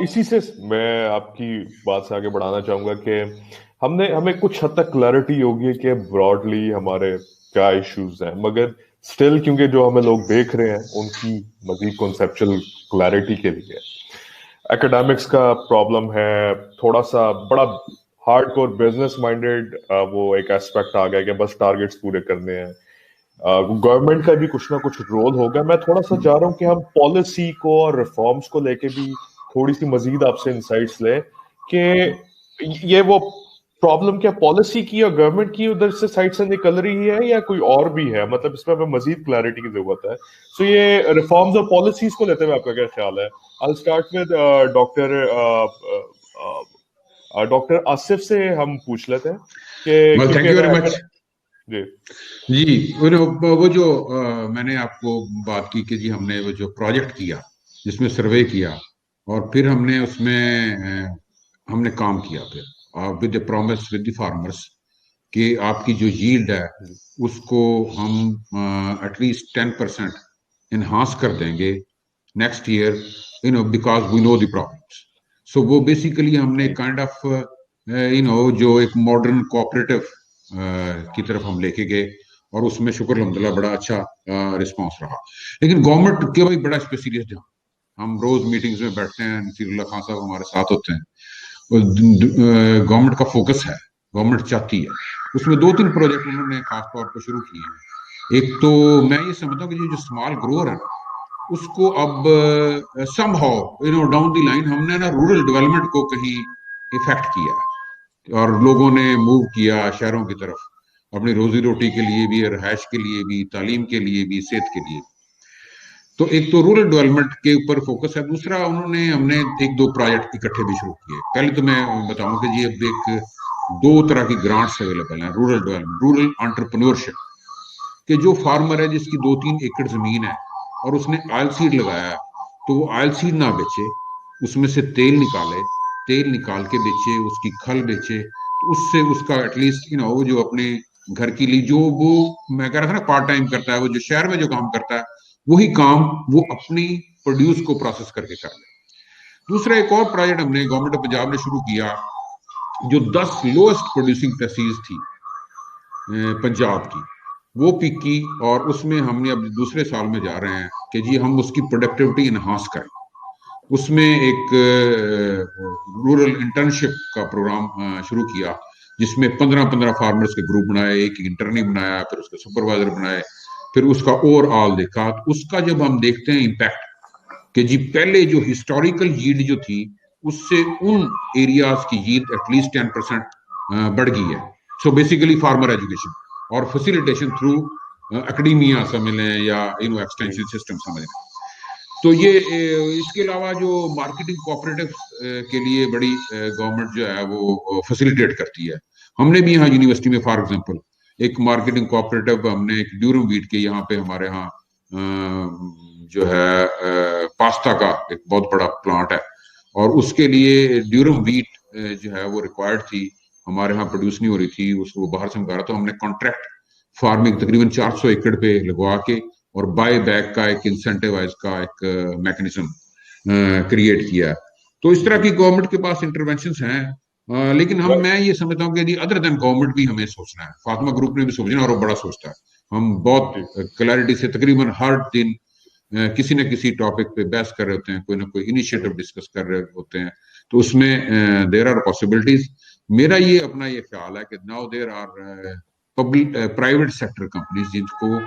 اسی سے میں آپ کی بات سے آگے بڑھانا چاہوں گا کہ ہمیں کچھ حد تک کلیئرٹی ہوگی کہ براڈلی ہمارے کیا ایشوز ہیں، مگر اسٹل کیونکہ جو ہمیں لوگ دیکھ رہے ہیں ان کی مزید کنسپچل کلیئرٹی کے لیے اکیڈمکس کا پرابلم ہے، تھوڑا سا بڑا ہارڈ کور بزنس مائنڈیڈ وہ ایک ایسپیکٹ آ گیا کہ بس ٹارگیٹس پورے کرنے ہیں. گورنمنٹ کا بھی کچھ نہ کچھ رول ہوگا. میں تھوڑا سا چاہ رہا ہوں کہ ہم پالیسی کو اور ریفارمس کو لے کے بھی تھوڑی سی مزید آپ سے انسائٹس لیں کہ یہ وہ پرابلم کیا پالیسی کی اور گورنمنٹ کی ادھر سے سائڈ سے نکل رہی ہے یا کوئی اور بھی ہے، مطلب اس میں ہمیں مزید کلیئرٹی کی ضرورت ہے. سو یہ ریفارمز اور پالیسیز کو لیتے ہوئے آپ کا کیا خیال ہے؟ I'll start with doctor Asif سے ہم پوچھ لیتے ہیں کہ تھینک یو ویری مچ. جی وہ جو میں نے آپ کو بات کی کہ جی ہم نے وہ جو پروجیکٹ کیا جس میں سروے کیا اور پھر ہم نے اس میں ہم نے کام کیا پھر with a promise with the farmers کہ آپ کی جو ییلڈ ہے اس کو ہم ایٹ لیسٹ 10% انہانس کر دیں گے next year because we know the problems. So وہ بیسیکلی ہم نے کائنڈ آف جو ایک ماڈرن کوآپریٹو کی طرف ہم لے کے گئے اور اس میں شکر الحمدللہ بڑا اچھا رسپانس رہا. لیکن گورنمنٹ کے بھائی بڑا اس پہ سیریس جہاں ہم روز میٹنگز میں بیٹھتے ہیں، نصیر اللہ خان صاحب ہمارے ساتھ ہوتے ہیں. گورنمنٹ کا فوکس ہے، گورنمنٹ چاہتی ہے. اس میں 2-3 پروجیکٹ انہوں نے خاص طور پہ شروع کیے ہیں. ایک تو میں یہ سمجھتا ہوں کہ جو اسمال گروور ہے اس کو اب some how down the line ہم نے نا رورل ڈیولپمنٹ کو کہیں افیکٹ کیا اور لوگوں نے موو کیا شہروں کی طرف اپنی روزی روٹی کے لیے بھی، رہائش کے لیے بھی، تعلیم کے لیے بھی، صحت کے لیے. تو ایک تو رورل ڈیولپمنٹ کے اوپر فوکس ہے. دوسرا ہم نے 1-2 پروجیکٹ اکٹھے بھی شروع کیے. پہلے تو میں بتاؤں کہ جی اب ایک 2 طرح کی گرانٹس اویلیبل ہیں رورل ڈیولپمنٹ، رورل انٹرپرینورشپ، کہ جو فارمر ہے جس کی 2-3 ایکڑ زمین ہے اور اس نے آئل سیڈ لگایا تو وہ آئل سیڈ نہ بیچے، اس میں سے تیل نکال کے بیچے، اس کی کھل بیچے، تو اس سے اس کا ایٹ لیسٹ وہ جو اپنے گھر کے لیے جو وہ میں کہہ رہا تھا نا پارٹ ٹائم کرتا ہے، وہ جو شہر میں جو کام کرتا ہے وہی کام وہ اپنی پروڈیوس کو پروسیس کر کے کر لے. دوسرا ایک اور پروجیکٹ ہم نے گورنمنٹ آف پنجاب نے شروع کیا جو 10 لوئسٹ پروڈیوسنگ تحصیل تھی پنجاب کی، وہ پک کی، اور اس میں ہم نے اب دوسرے سال میں جا رہے ہیں کہ جی ہم اس کی پروڈکٹیوٹی انہانس کریں. اس میں ایک رورل انٹرنشپ کا پروگرام شروع کیا جس میں 15 فارمرز کے گروپ بنائے، ایک انٹرنی بنایا، پھر اس کے سپروائزر بنائے، پھر اس کا اوور آل دیکھا. اس کا جب ہم دیکھتے ہیں امپیکٹ کہ جی پہلے جو ہسٹوریکل ییلڈ جو تھی اس سے ان ایریاز کی ییلڈ ایٹ لیسٹ 10% بڑھ گئی ہے. سو بیسیکلی فارمر ایجوکیشن اور فیسیلیٹیشن تھرو اکیڈیمیا سمجھ لیں یا ایکسٹینشن سسٹم سمجھ لیں. تو یہ اس کے علاوہ جو مارکیٹنگ کوآپریٹو کے لیے بڑی گورنمنٹ جو ہے وہ فیسیلیٹیٹ کرتی ہے. ہم نے بھی یہاں یونیورسٹی میں فار ایگزامپل ایک مارکیٹنگ کوآپریٹو ہم نے ایک ڈیورم ویٹ کے یہاں پہ ہمارے ہاں جو ہے پاستا کا ایک بہت بڑا پلانٹ ہے اور اس کے لیے ڈیورم ویٹ جو ہے وہ ریکوائرڈ تھی، ہمارے ہاں پروڈیوس نہیں ہو رہی تھی، اس کو باہر سے منگا رہا. تو ہم نے کانٹریکٹ فارمنگ تقریباً 400 ایکڑ پہ لگوا کے اور بائی بیک کا ایک انسینٹیوائز کا ایک میکنزم کریٹ کیا. تو اس طرح کی گورنمنٹ کے پاس انٹرونشنز ہیں. لیکن میں یہ سمجھتا ہوں کہ ادر دین گورنمنٹ بھی ہمیں سوچنا ہے، فاطمہ گروپ نے بھی سوچنا ہے اور وہ بڑا سوچتا ہے. ہم بہت کلیئرٹی سے تقریباً ہر دن کسی نہ کسی ٹاپک پہ بحث کر رہے ہوتے ہیں، کوئی نہ کوئی انیشیٹو ڈسکس کر رہے ہوتے ہیں. تو اس میں دیر آر پاسبلٹیز. میرا یہ اپنا یہ خیال ہے کہ now there are private sector companies جن کو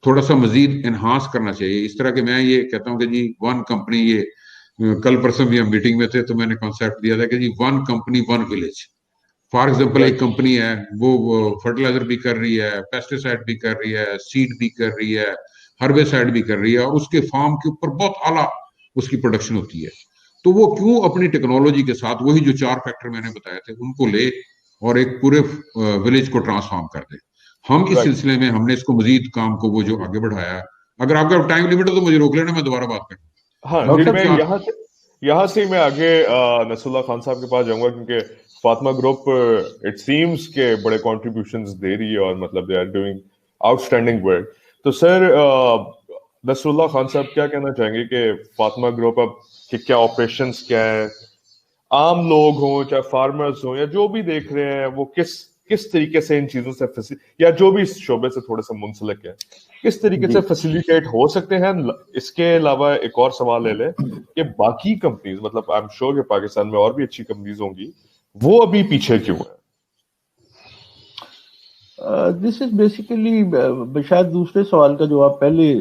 تھوڑا سا مزید انہانس کرنا چاہیے. اس طرح کہ میں یہ کہتا ہوں کہ جی 1 کمپنی، یہ کل پرسوں بھی ہم میٹنگ میں تھے تو میں نے کانسیپٹ دیا تھا کہ جی 1 کمپنی 1 ولیج. فار ایگزامپل ایک کمپنی ہے وہ فرٹیلائزر بھی کر رہی ہے، پیسٹی سائڈ بھی کر رہی ہے، سیڈ بھی کر رہی ہے، ہربیسائڈ بھی کر رہی ہے، اور اس کے فارم کے اوپر بہت اعلیٰ اس کی پروڈکشن ہوتی ہے. تو وہ کیوں اپنی ٹیکنالوجی کے ساتھ وہی جو 4 فیکٹر میں نے بتایا تھے ان کو لے اور ایک پورے ولیج کو ٹرانسفارم کر دے. ہم اس سلسلے میں ہم نے اس کو مزید کام کو وہ جو آگے بڑھایا. اگر آپ کا ٹائم لمٹ ہے تو مجھے روک لینا، میں دوبارہ بات کروں. ہاں میں یہاں سے میں آگے نصیر اللہ خان صاحب کے پاس جاؤں گا کیونکہ فاطمہ گروپ اٹ سیمز کے بڑے کنٹریبیوشنز دے رہی ہے اور مطلب they are doing out standing work. تو سر नसरुल्लाह खान साहब क्या कहना चाहेंगे कि फातिमा ग्रुप अब कि क्या ऑपरेशंस क्या है, आम लोग हों चाहे फार्मर्स हों या जो भी देख रहे हैं वो किस तरीके से इन चीजों से या जो भी इस शोबे से थोड़े से मुंसलिक है किस तरीके जी से फैसिलिटेट हो सकते हैं। इसके अलावा एक और सवाल ले ले कि बाकी कंपनीज, मतलब आई एम श्योर कि पाकिस्तान में और भी अच्छी कंपनीज होंगी, वो अभी पीछे क्यों है? दिस इज बेसिकली, शायद दूसरे सवाल का जवाब पहले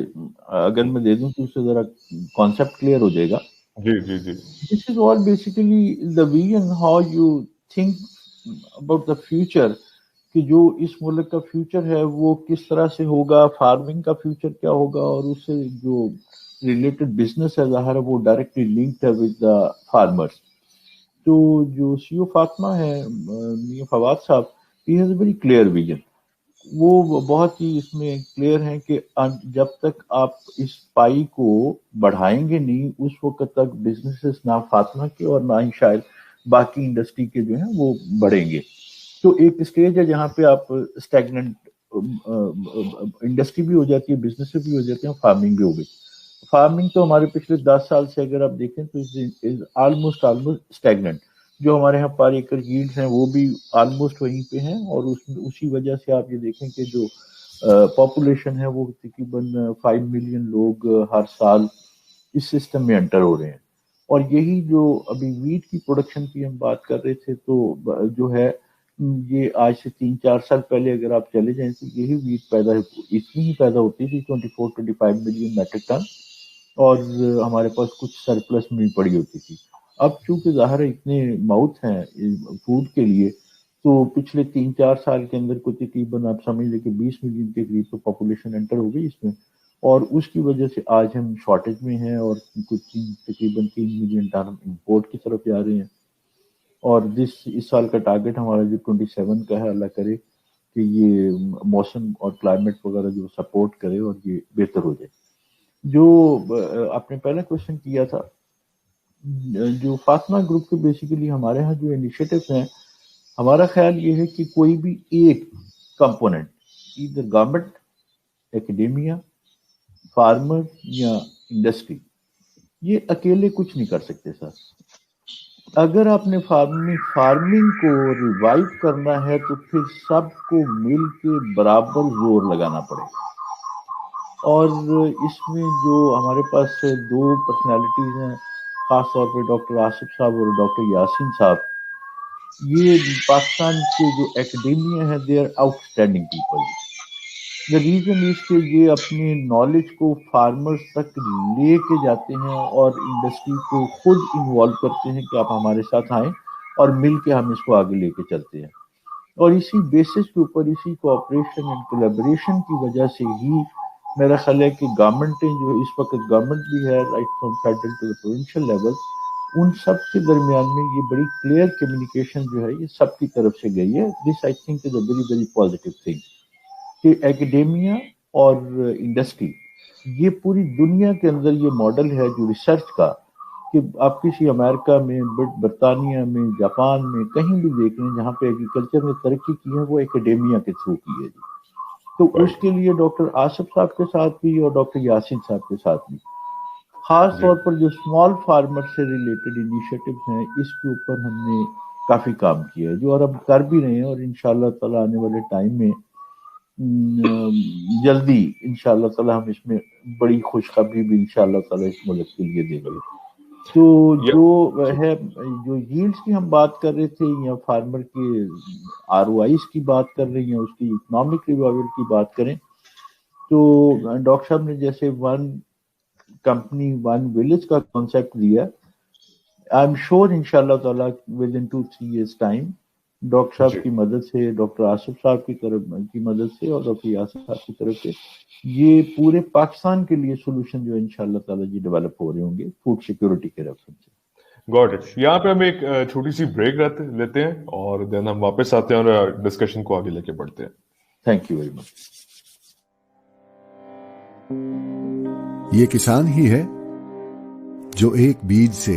अगर मैं दे दूं तो उससे जरा कॉन्सेप्ट क्लियर हो जाएगा। जी जी जी। This is all basically the vision, how you think about the future, कि जो इस मुल्क का फ्यूचर है वो किस तरह से होगा, फार्मिंग का फ्यूचर क्या होगा, और उससे जो रिलेटेड बिजनेस है ज़ाहिर है वो डायरेक्टली लिंक्ड है विद द फार्मर्स। तो जो सीईओ फातिमा है मियां फवाद साहब, he has a very clear vision. वो बहुत ही इसमें क्लियर है कि जब तक आप इस पाई को बढ़ाएंगे नहीं उस वक्त तक बिजनेसेस ना फातिमा के और ना ही शायद बाकी इंडस्ट्री के जो है वो बढ़ेंगे। तो एक स्टेज है जहाँ पे आप स्टैग्नेंट इंडस्ट्री भी हो जाती है, बिजनेस भी हो जाते हैं, फार्मिंग भी हो गई। फार्मिंग तो हमारे पिछले 10 साल से अगर आप देखें तो इज ऑलमोस्ट स्टैग्नेंट। जो हमारे यहाँ पर एकड़ यील्ड्स हैं वो भी ऑलमोस्ट वहीं पे हैं, और उसी वजह से आप ये देखें कि जो पॉपुलेशन है वो तकरीबन 5 मिलियन लोग हर साल इस सिस्टम में एंटर हो रहे हैं। और यही जो अभी वीट की प्रोडक्शन की हम बात कर रहे थे, तो जो है ये आज से 3-4 साल पहले अगर आप चले जाएं तो यही वीट इतनी ही पैदा होती थी 24-25 मिलियन मैट्रिक टन, और हमारे पास कुछ सरप्लस में पड़ी होती थी। अब चूंकि ज़ाहिर है इतने माउथ हैं फूड के लिए, तो पिछले 3-4 साल के अंदर को तकरीबन आप समझ लें कि 20 मिलियन के करीब तो पॉपुलेशन एंटर हो गई इसमें, और उसकी वजह से आज हम शॉर्टेज में हैं और कुछ तकरीबन 3 मिलियन टन इंपोर्ट की तरफ जा रहे हैं। और इस साल का टारगेट हमारा जो 27 का है, अल्लाह करे कि ये मौसम और क्लाइमेट वगैरह जो सपोर्ट करे और ये बेहतर हो जाए। जो आपने पहला क्वेश्चन किया था, जो फातिमा ग्रुप के बेसिकली हमारे यहाँ जो इनिशिएटिव्स हैं, हमारा ख्याल ये है कि कोई भी एक कंपोनेंट, इधर गवर्नमेंट, एकेडेमिया, फार्मर या इंडस्ट्री, ये अकेले कुछ नहीं कर सकते सर। अगर आपने फार्मिंग को रिवाइव करना है तो फिर सबको मिल के बराबर जोर लगाना पड़ेगा। और इसमें जो हमारे पास दो पर्सनालिटीज हैं, खास तौर पे डॉक्टर आसिफ साहब और डॉक्टर यासीन साहब, ये पाकिस्तान के जो एकेडेमिया है they are outstanding people. The reason is कि ये अपनी नॉलेज को फार्मर्स तक लेके जाते हैं और इंडस्ट्री को खुद इन्वॉल्व करते हैं कि आप हमारे साथ आएं और मिल के हम इसको आगे लेके चलते हैं। और इसी बेसिस के ऊपर, इसी कोऑपरेशन एंड कोलैबोरेशन की वजह से ही मेरा ख्याल है कि गवर्नमेंटें जो इस वक्त गवर्नमेंट भी है right from federal to the provincial level, उन सब के दरमियान में ये बड़ी क्लियर कम्युनिकेशन जो है ये सबकी तरफ से गई है। This I think is a very very positive thing कि एकेडेमिया और इंडस्ट्री, ये पूरी दुनिया के अंदर ये मॉडल है जो रिसर्च का, कि आप किसी अमेरिका में, बरतानिया में, जापान में कहीं भी देख लें जहाँ पे एग्रीकल्चर में तरक्की की है वो एकेडेमिया के थ्रू की है जी। तो उसके लिए डॉक्टर आसिफ साहब के साथ भी और डॉक्टर यासीन साहब के साथ भी खास तौर पर जो स्मॉल फार्मर से रिलेटेड इनिशिएटिव हैं इसके ऊपर हमने काफी काम किया है, जो और अब कर भी रहे हैं, और इंशाल्लाह ताला आने वाले टाइम में जल्दी इंशाल्लाह ताला हम इसमें बड़ी खुशखबरी भी इंशाल्लाह ताला इस मुल्क के लिए देंगे। तो जो है, जो यील्ड्स की हम बात कर रहे थे या फार्मर के आरओआईज की बात कर रहे हैं, उसकी इकोनॉमिक रिवाइवल की बात करें, तो डॉक्टर साहब ने जैसे वन कंपनी वन विलेज का कॉन्सेप्ट दिया, आई एम श्योर इंशाल्लाह ताला with in 2-3 years time doctor साहब की मदद से, डॉक्टर आसिफ साहब की मदद से और डॉक्टर यासिर साहब की तरफ से ये पूरे पाकिस्तान के लिए सोल्यूशन जो इंशाल्लाह ताला जी डेवलप हो रहे होंगे फूड सिक्योरिटी के रेफरेंस से। Got it. यहाँ पे हम एक छोटी सी ब्रेक लेते हैं और देन हम वापस आते हैं और डिस्कशन को आगे लेके बढ़ते हैं। Thank you very much. ये किसान ही है जो एक बीज से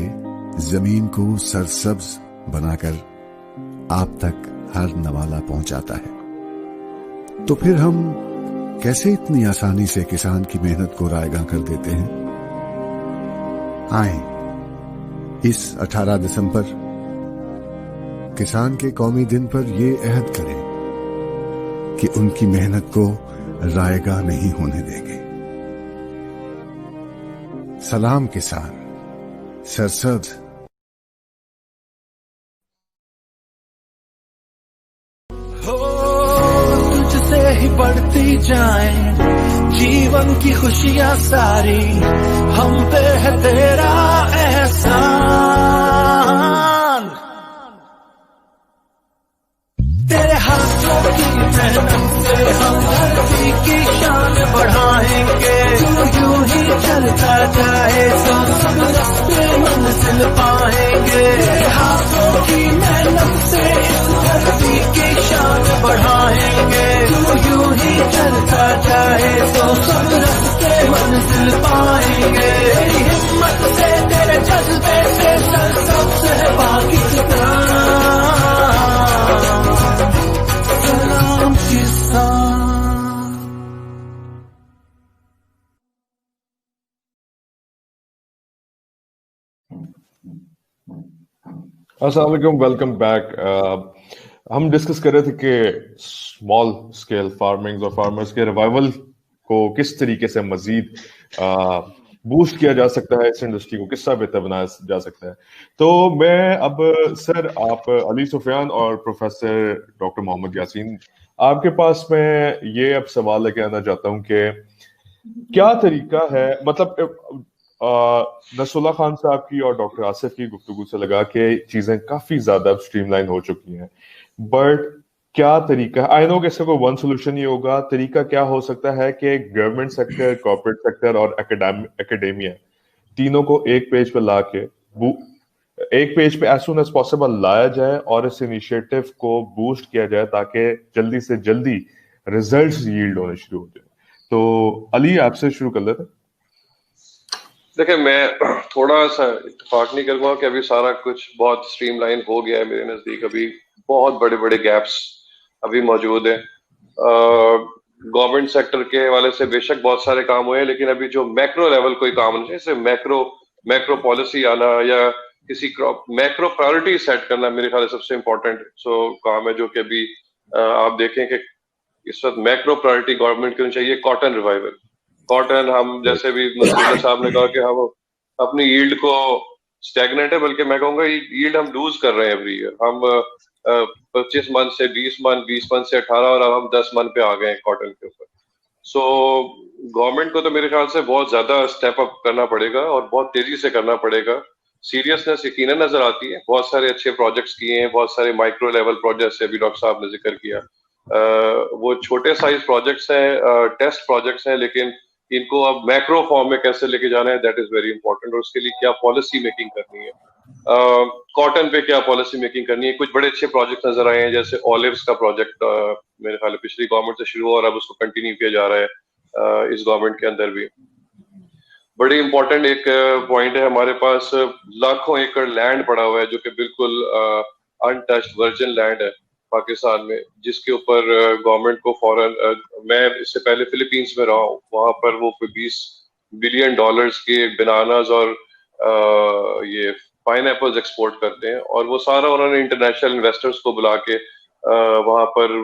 जमीन को सरसब्ज बनाकर आप तक हर नवाला पहुंचाता है। तो फिर हम कैसे इतनी आसानी से किसान की मेहनत को रायगा कर देते हैं। आए इस 18 दिसंबर किसान के कौमी दिन पर ये अहद करें कि उनकी मेहनत को रायगा नहीं होने देंगे। सलाम किसान, सरसब्ज तुझसे ही बढ़ती जाए जीवन की खुशियां सारी, हम पे है तेरा एहसान। तेरे हाथों की मेहनत से हम धरती की शान बढ़ाएंगे। तू यूं ही चलता जाए तो सब रास्ते मंजिल पाएंगे। तेरे हाथों की मेहनत से इस धरती की शान बढ़ाएंगे। तू यूं ही चलता जाए तो सब रास्ते मंजिल पाएंगे। तेरी हिम्मत से तेरे जज्बे से सरसब्ज है पाकिस्तान। सलाम किसान। अस्सलाम वालेकुम, वेलकम बैक। हम डिस्कस कर रहे थे कि स्मॉल स्केल फार्मिंग और फार्मर्स के रिवाइवल को किस तरीके से मजीद बूस्ट किया जा सकता है, इस इंडस्ट्री को किस तरह बेहतर बनाया जा सकता है। तो मैं अब सर, आप अली सुफियान और प्रोफेसर डॉक्टर मोहम्मद यासीन, आपके पास मैं ये अब सवाल लेके आना चाहता हूँ कि क्या तरीका है, मतलब नसरुल्लाह खान साहब की और डॉक्टर आसिफ की गुफ्तगू से लगा कि चीजें काफी ज्यादा स्ट्रीमलाइन हो चुकी हैं, बट क्या तरीका है? आई नो कि इसका कोई वन सोल्यूशन नहीं होगा। तरीका क्या हो सकता है कि गवर्नमेंट सेक्टर, कॉर्पोरेट सेक्टर और एकेडेमिया तीनों को एक पेज पे ला के एक पेज पे एज सुन एज पॉसिबल लाया जाए और इस इनिशिएटिव को बूस्ट किया जाए ताकि जल्दी से जल्दी रिजल्ट्स यील्ड होने शुरू हो जाए। तो अली, आपसे शुरू कर लेते हैं। देखिए, मैं थोड़ा सा इत्तेफाक नहीं करूंगा कि अभी सारा कुछ बहुत स्ट्रीमलाइन हो गया है। मेरे नजदीक अभी बहुत बड़े बड़े गैप्स अभी मौजूद है। गवर्नमेंट सेक्टर के हवाले से बेशक बहुत सारे काम हुए हैं, लेकिन अभी जो मैक्रो लेवल कोई काम नहीं, जैसे मैक्रो पॉलिसी आना या किसी मैक्रो प्रायोरिटी सेट करना मेरे ख्याल से सबसे इम्पोर्टेंट काम है। जो कि अभी आप देखें कि इस वक्त मैक्रो प्रायोरिटी गवर्नमेंट को चाहिए कॉटन रिवाइवल। कॉटन, हम जैसे भी मुस्लिम साहब ने कहा कि हम अपनी यील्ड को स्टैग्नेंट है, बल्कि मैं कहूँगा यील्ड हम लूज कर रहे हैं एवरी ईयर। हम 25 मन से 20 मन, 20 मन से 18 और अब हम 10 मन पे आ गए हैं कॉटन के ऊपर। सो गवर्नमेंट को तो मेरे ख्याल से बहुत ज्यादा स्टेप अप करना पड़ेगा और बहुत तेजी से करना पड़ेगा। सीरियसनेस यकीनन नजर आती है। बहुत सारे अच्छे प्रोजेक्ट्स किए हैं, बहुत सारे माइक्रो लेवल प्रोजेक्ट्स अभी डॉक्टर साहब ने जिक्र किया। वो छोटे साइज प्रोजेक्ट्स हैं, टेस्ट प्रोजेक्ट्स हैं, लेकिन इनको अब मैक्रो फॉर्म में कैसे लेके जाना है, दैट इज वेरी इंपॉर्टेंट। और उसके लिए क्या पॉलिसी मेकिंग करनी है, कॉटन पे क्या पॉलिसी मेकिंग करनी है। कुछ बड़े अच्छे प्रोजेक्ट नजर आए हैं, जैसे ऑलिव्स का प्रोजेक्ट मेरे ख्याल पिछली गवर्नमेंट से शुरू हुआ और अब उसको कंटिन्यू किया जा रहा है इस गवर्नमेंट के अंदर भी। बड़ी इंपॉर्टेंट एक पॉइंट है, हमारे पास लाखों एकड़ लैंड पड़ा हुआ है जो कि बिल्कुल अनटच्ड वर्जिन लैंड है पाकिस्तान में, जिसके ऊपर गवर्नमेंट को फौरन, मैं इससे पहले फिलीपींस में रहा हूँ, वहां पर वो $20 बिलियन के बनानास और ये पाइनएप्पल्स एक्सपोर्ट करते हैं, और वो सारा उन्होंने इंटरनेशनल इन्वेस्टर्स को बुला के वहां पर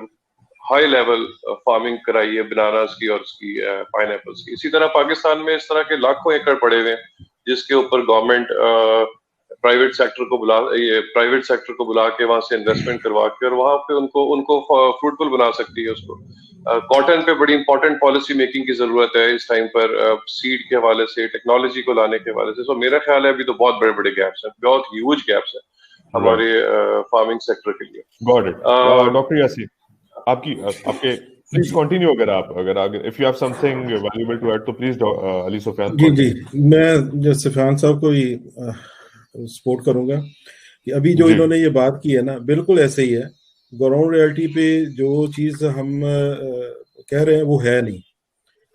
हाई लेवल फार्मिंग कराई है बनानास की और उसकी पाइनएप्पल्स की। इसी तरह पाकिस्तान में इस तरह के लाखों एकड़ पड़े हुए हैं जिसके ऊपर गवर्नमेंट प्राइवेट सेक्टर को बुला के वहां से इन्वेस्टमेंट करवा के और वहां पे उनको फ्रूटफुल बना सकती है उसको। कॉटन पे बड़ी इंपॉर्टेंट पॉलिसी मेकिंग की जरूरत है इस टाइम पर, सीड के हवाले से, टेक्नोलॉजी को लाने के हवाले से। सो मेरा ख्याल है अभी तो बहुत बड़े बड़े गैप्स हैं, बहुत ह्यूज गैप्स हैं हमारे फार्मिंग सेक्टर के लिए। Got it. डॉक्टर यासीन, आपके प्लीज कंटिन्यू। अगर if you have something valuable to add तो प्लीज अली सुफियान। जी, मैं सुफियान साहब को ही सपोर्ट करूंगा कि अभी जो इन्होंने ये बात की है ना, बिल्कुल ऐसे ही है। ग्राउंड रियलिटी पे जो चीज हम कह रहे हैं वो है नहीं।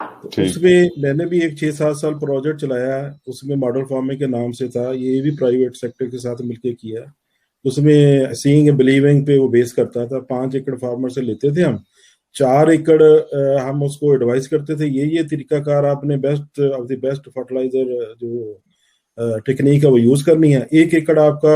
तो उसमें मैंने भी एक 6-7 साल प्रोजेक्ट चलाया, उसमें मॉडल फार्मिंग के नाम से था, ये भी प्राइवेट सेक्टर के साथ मिलकर किया। उसमें सीइंग एंड बिलीविंग पे वो बेस करता था। 5 एकड़ फार्मर से लेते थे हम 4 एकड़ हम उसको एडवाइस करते थे, ये तरीका कार आपने best of the best fertilizer जो टेक्निक है वो यूज करनी है। 1 एकड़ आपका